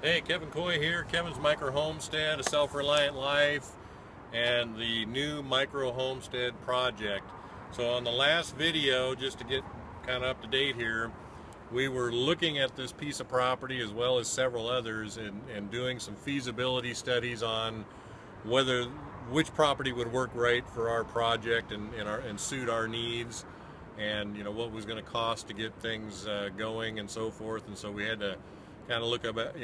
Hey, Kevin Coy here, Kevin's Micro Homestead, A Self-Reliant Life, and the new Micro Homestead project. So on the last video, just to get kind of up to date here, we were looking at this piece of property as well as several others and doing some feasibility studies on which property would work right for our project and suit our needs, and what was going to cost to get things going and so forth. And so we had to kind of look about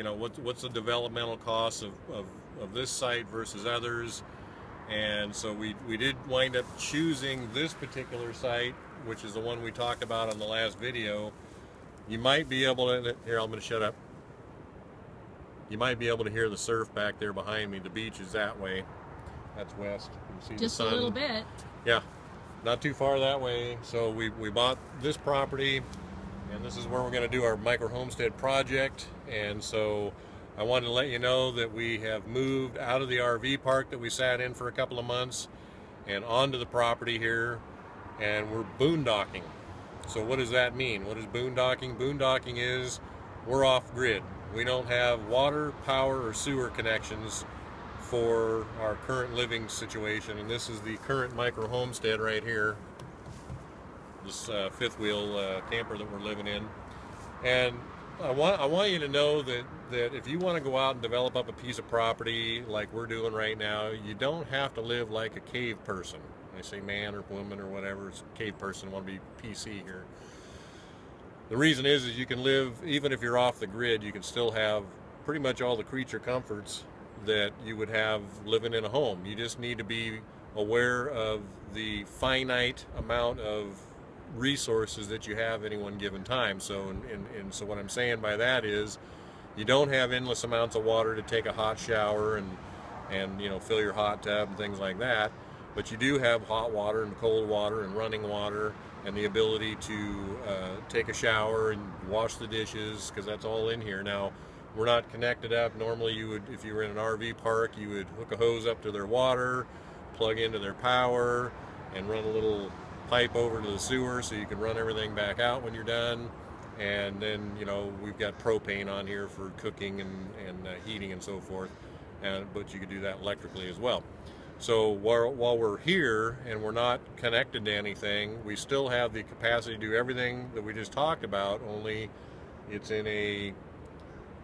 what's the developmental cost of this site versus others. And so we did wind up choosing this particular site, which is the one we talked about on the last video. You might be able to, here, I'm going to shut up. You might be able to hear the surf back there behind me. The beach is that way. That's west. You can see just the sun. A little bit. Yeah, not too far that way. So we bought this property, and this is where we're going to do our micro homestead project. And so I wanted to let you know that we have moved out of the RV park that we sat in for a couple of months and onto the property here, and we're boondocking. So what does that mean? What is boondocking? Boondocking is we're off grid. We don't have water, power, or sewer connections for our current living situation, and this is the current micro homestead right here, this fifth wheel camper that we're living in. And I want you to know that if you want to go out and develop up a piece of property like we're doing right now, you don't have to live like a cave person. I say man or woman or whatever, it's a cave person. I want to be PC here. The reason is you can live, even if you're off the grid, you can still have pretty much all the creature comforts that you would have living in a home. You just need to be aware of the finite amount of resources that you have at any one given time. So and so what I'm saying by that is you don't have endless amounts of water to take a hot shower and fill your hot tub and things like that, but you do have hot water and cold water and running water and the ability to take a shower and wash the dishes, because that's all in here. Now, we're not connected up. Normally you would, if you were in an RV park, you would hook a hose up to their water, plug into their power, and run a little pipe over to the sewer so you can run everything back out when you're done. And then we've got propane on here for cooking and heating and so forth, but you could do that electrically as well. So while we're here and we're not connected to anything, we still have the capacity to do everything that we just talked about, only it's in a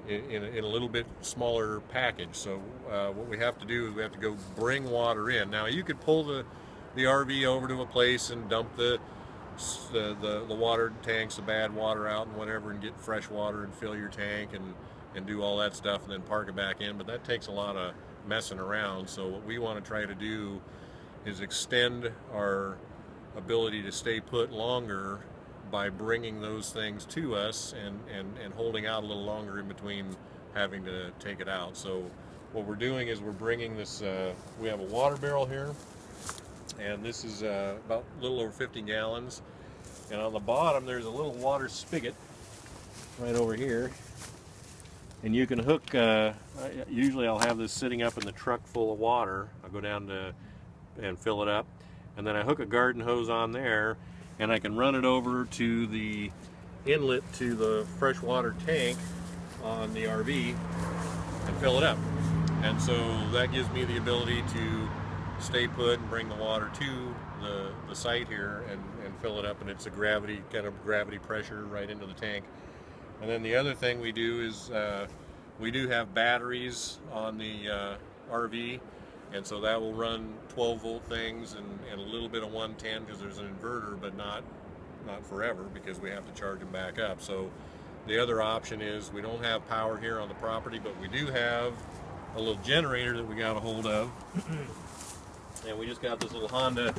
little bit smaller package. So what we have to do is we have to go bring water in. Now you could pull the RV over to a place and dump the water tanks, the bad water out and whatever, and get fresh water and fill your tank and do all that stuff and then park it back in, but that takes a lot of messing around. So what we want to try to do is extend our ability to stay put longer by bringing those things to us and holding out a little longer in between having to take it out. So what we're doing is we're bringing this, we have a water barrel here, and this is about a little over 50 gallons. And on the bottom there's a little water spigot right over here. And you can hook, usually I'll have this sitting up in the truck full of water. I'll go down and fill it up. And then I hook a garden hose on there, and I can run it over to the inlet to the freshwater tank on the RV and fill it up. And so that gives me the ability to stay put and bring the water to the site here and fill it up, and it's a kind of gravity pressure right into the tank. And then the other thing we do is we do have batteries on the RV, and so that will run 12-volt things and a little bit of 110 because there's an inverter, but not forever because we have to charge them back up. So the other option is we don't have power here on the property, but we do have a little generator that we got a hold of. And we just got this little Honda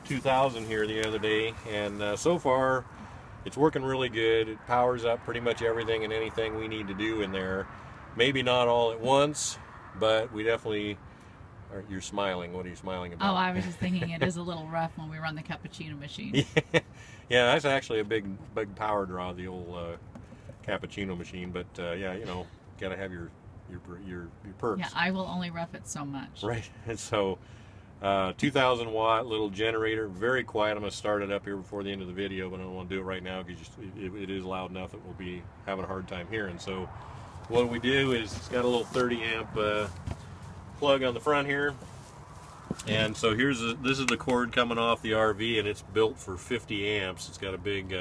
2000 here the other day, and so far it's working really good. It powers up pretty much everything and anything we need to do in there. Maybe not all at once, but we definitely are. You're smiling. What are you smiling about? Oh, I was just thinking it is a little rough when we run the cappuccino machine. Yeah, that's actually a big power draw, the old cappuccino machine. But yeah, gotta have your perks. Yeah, I will only rough it so much. Right, and so 2,000 watt little generator, very quiet. I'm going to start it up here before the end of the video, but I don't want to do it right now because it is loud enough that we'll be having a hard time hearing. So what we do is it's got a little 30 amp plug on the front here, and so this is the cord coming off the RV, and it's built for 50 amps. It's got a big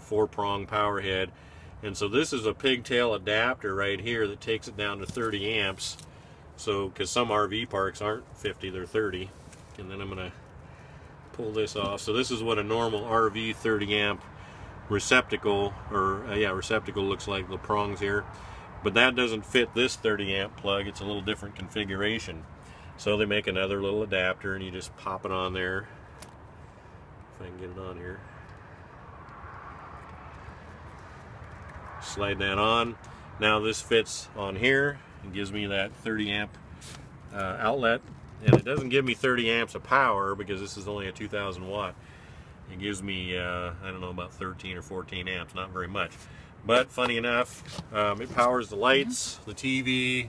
4-prong power head, and so this is a pigtail adapter right here that takes it down to 30 amps. So because some RV parks aren't 50, they're 30. And then I'm gonna pull this off. So this is what a normal RV 30 amp receptacle, or receptacle looks like, the prongs here. But that doesn't fit this 30 amp plug. It's a little different configuration. So they make another little adapter, and you just pop it on there. If I can get it on here. Slide that on. Now this fits on here. It gives me that 30 amp outlet, and it doesn't give me 30 amps of power because this is only a 2000 watt. It gives me I don't know, about 13 or 14 amps, not very much. But funny enough, it powers the lights, the TV,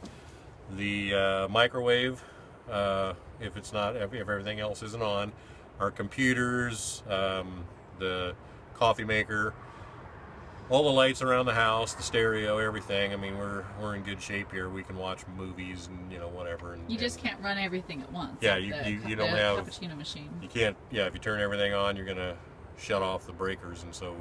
the microwave, if everything else isn't on, our computers, the coffee maker, all the lights around the house, the stereo, everything. I mean, we're in good shape here. We can watch movies and, you know, whatever. And you just can't run everything at once. Yeah, like you don't have cappuccino machine. You can't. Yeah, if you turn everything on, you're gonna shut off the breakers, and so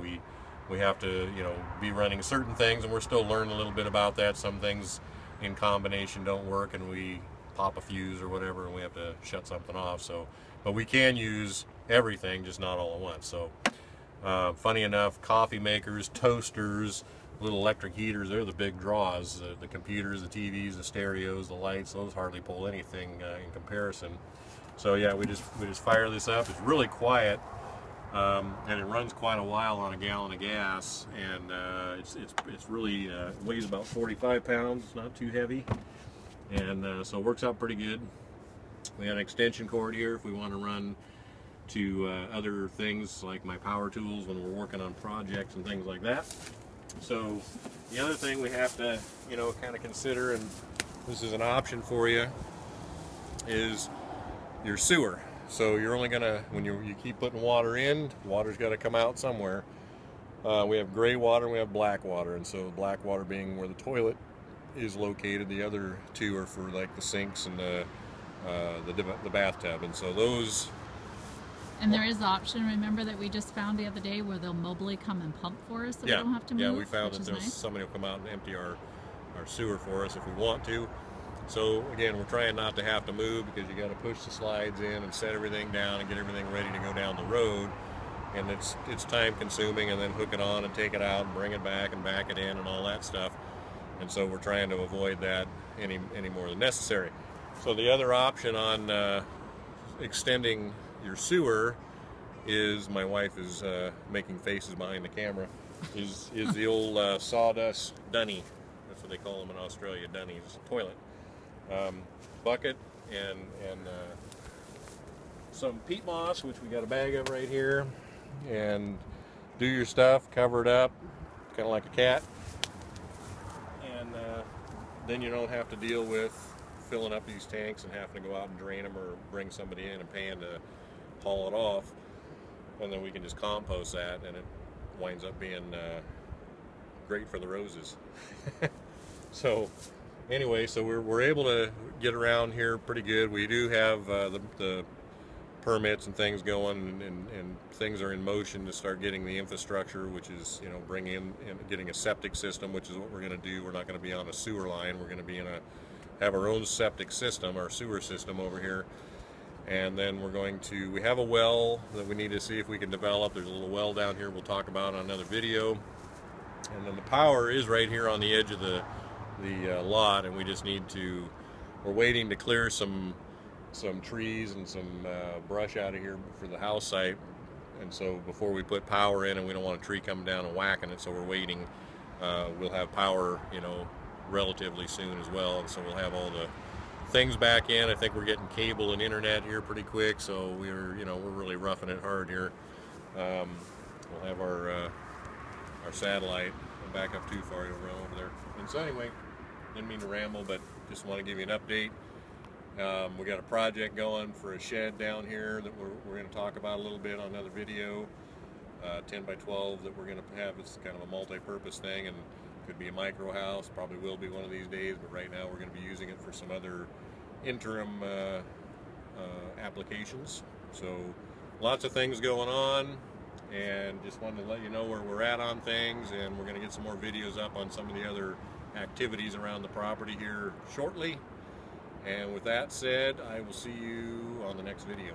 we have to, you know, be running certain things, and we're still learning a little bit about that. Some things in combination don't work, and we pop a fuse or whatever, and we have to shut something off. So, but we can use everything, just not all at once. So. Funny enough, coffee makers, toasters, little electric heaters, they're the big draws. The computers, the TVs, the stereos, the lights, those hardly pull anything in comparison. So yeah, we just fire this up. It's really quiet, and it runs quite a while on a gallon of gas, and it's really weighs about 45 pounds. It's not too heavy, and so it works out pretty good. We have an extension cord here if we want to run to other things like my power tools when we're working on projects and things like that. So the other thing we have to, you know, kind of consider, and this is an option for you, is your sewer. So you're only gonna, when you keep putting water in, water's got to come out somewhere. We have gray water and we have black water, and so black water being where the toilet is located, the other two are for like the sinks and the bathtub, and so those. And there is the option, remember, that we just found the other day where they'll mobily come and pump for us so we don't have to move. Yeah, we found that there's nice. Somebody will come out and empty our sewer for us if we want to. So again, we're trying not to have to move because you got to push the slides in and set everything down and get everything ready to go down the road. And it's time consuming, and then hook it on and take it out and bring it back and back it in and all that stuff. And so we're trying to avoid that any more than necessary. So the other option on extending your sewer is, my wife is making faces behind the camera, is the old sawdust dunny. That's what they call them in Australia, dunnies, toilet. Bucket and some peat moss, which we got a bag of right here, and do your stuff, cover it up, kind of like a cat, and then you don't have to deal with filling up these tanks and having to go out and drain them or bring somebody in and paying to haul it off, and then we can just compost that, and it winds up being great for the roses. So anyway, so we're able to get around here pretty good. We do have the permits and things going, and things are in motion to start getting the infrastructure, which is, you know, bringing in and getting a septic system, which is what we're going to do. We're not going to be on a sewer line. We're going to be have our own septic system, our sewer system over here. And then we have a well that we need to see if we can develop. There's a little well down here we'll talk about on another video. And then the power is right here on the edge of the lot, and we just we're waiting to clear some trees and some brush out of here for the house site. And so before we put power in, and we don't want a tree coming down and whacking it, so we're waiting. We'll have power, you know, relatively soon as well, and so we'll have all the things back in. I think we're getting cable and internet here pretty quick, so we're really roughing it hard here. We'll have our satellite. Don't back up too far, you'll run over there. And so anyway, didn't mean to ramble, but just want to give you an update. We got a project going for a shed down here that we're going to talk about a little bit on another video. 10 by 12 that we're going to have. It's kind of a multi-purpose thing, and Could be a micro house, probably will be one of these days, but right now we're going to be using it for some other interim applications. So lots of things going on, and just wanted to let you know where we're at on things, and we're going to get some more videos up on some of the other activities around the property here shortly. And with that said, I will see you on the next video.